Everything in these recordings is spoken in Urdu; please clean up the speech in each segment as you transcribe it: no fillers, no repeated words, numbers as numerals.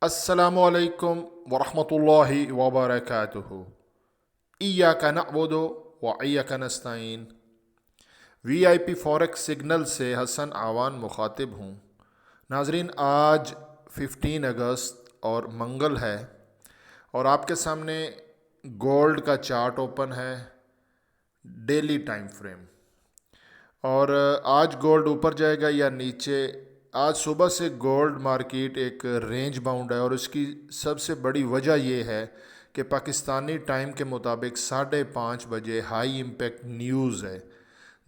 السلام علیکم ورحمۃ اللہ وبرکاتہ۔ ایاک نعبد و ایاک نستعین۔ وی آئی پی فوریکس سگنل سے حسن آوان مخاطب ہوں۔ ناظرین، آج 15 اگست اور منگل ہے اور آپ کے سامنے گولڈ کا چارٹ اوپن ہے، ڈیلی ٹائم فریم۔ اور آج گولڈ اوپر جائے گا یا نیچے؟ آج صبح سے گولڈ مارکیٹ ایک رینج باؤنڈ ہے اور اس کی سب سے بڑی وجہ یہ ہے کہ پاکستانی ٹائم کے مطابق 5:30 بجے ہائی امپیکٹ نیوز ہے۔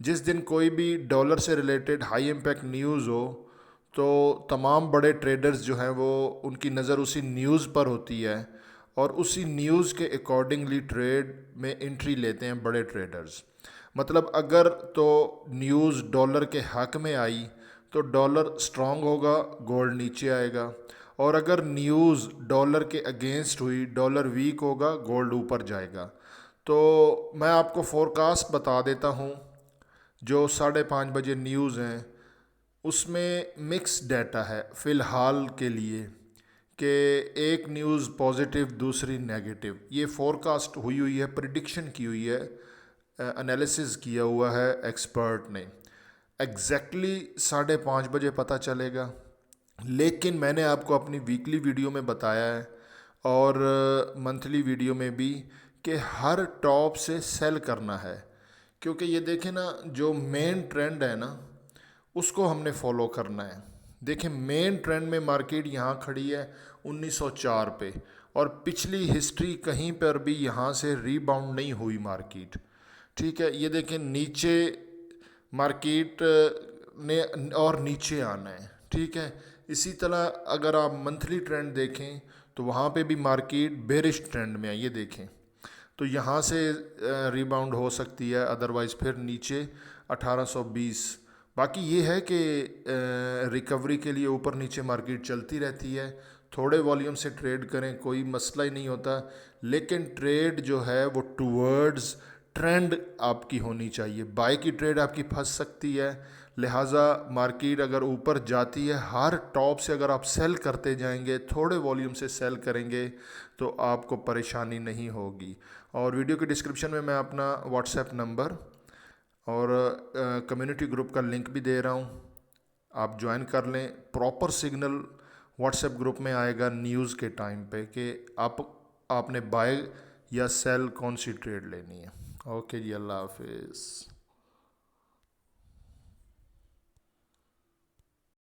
جس دن کوئی بھی ڈالر سے ریلیٹڈ ہائی امپیکٹ نیوز ہو تو تمام بڑے ٹریڈرز جو ہیں وہ ان کی نظر اسی نیوز پر ہوتی ہے اور اسی نیوز کے اکارڈنگلی ٹریڈ میں انٹری لیتے ہیں بڑے ٹریڈرز۔ مطلب اگر تو نیوز ڈالر کے حق میں آئی تو ڈالر سٹرونگ ہوگا، گولڈ نیچے آئے گا، اور اگر نیوز ڈالر کے اگینسٹ ہوئی، ڈالر ویک ہوگا، گولڈ اوپر جائے گا۔ تو میں آپ کو فورکاسٹ بتا دیتا ہوں۔ جو 5:30 بجے نیوز ہیں اس میں مکس ڈیٹا ہے فی الحال کے لیے، کہ ایک نیوز پازیٹیو دوسری نیگیٹو۔ یہ فورکاسٹ ہوئی ہے، پریڈکشن کی ہوئی ہے، انالیسز کیا ہوا ہے ایکسپرٹ نے۔ ایگزیکٹلی 5:30 بجے پتہ چلے گا، لیکن میں نے آپ کو اپنی ویکلی ویڈیو میں بتایا ہے اور منتھلی ویڈیو میں بھی کہ ہر ٹاپ سے سیل کرنا ہے، کیونکہ یہ دیکھیں نا، جو مین ٹرینڈ ہے نا اس کو ہم نے فالو کرنا ہے۔ دیکھیں مین ٹرینڈ میں مارکیٹ یہاں کھڑی ہے 1904 پہ، اور پچھلی ہسٹری کہیں پر بھی یہاں سے ری باؤنڈ نہیں ہوئی مارکیٹ، ٹھیک ہے۔ یہ دیکھیں نیچے مارکیٹ نے اور نیچے آنا ہے، ٹھیک ہے۔ اسی طرح اگر آپ منتھلی ٹرینڈ دیکھیں تو وہاں پہ بھی مارکیٹ بیرش ٹرینڈ میں ہے، یہ دیکھیں تو یہاں سے ریباؤنڈ ہو سکتی ہے، ادروائز پھر نیچے 1820۔ باقی یہ ہے کہ ریکوری کے لیے اوپر نیچے مارکیٹ چلتی رہتی ہے، تھوڑے والیوم سے ٹریڈ کریں، کوئی مسئلہ ہی نہیں ہوتا، لیکن ٹریڈ جو ہے وہ ٹورڈز ٹرینڈ آپ کی ہونی چاہیے۔ بائی کی ٹریڈ آپ کی پھنس سکتی ہے، لہٰذا مارکیٹ اگر اوپر جاتی ہے ہر ٹاپ سے اگر آپ سیل کرتے جائیں گے، تھوڑے والیوم سے سیل کریں گے تو آپ کو پریشانی نہیں ہوگی۔ اور ویڈیو کی ڈسکرپشن میں اپنا واٹس ایپ نمبر اور کمیونٹی گروپ کا لنک بھی دے رہا ہوں، آپ جوائن کر لیں۔ Proper signal what's app group میں آئے گا نیوز کے ٹائم پہ کہ آپ نے بائی یا سیل کون سی ٹریڈ لینی ہے۔ اوکے جی، اللہ حافظ۔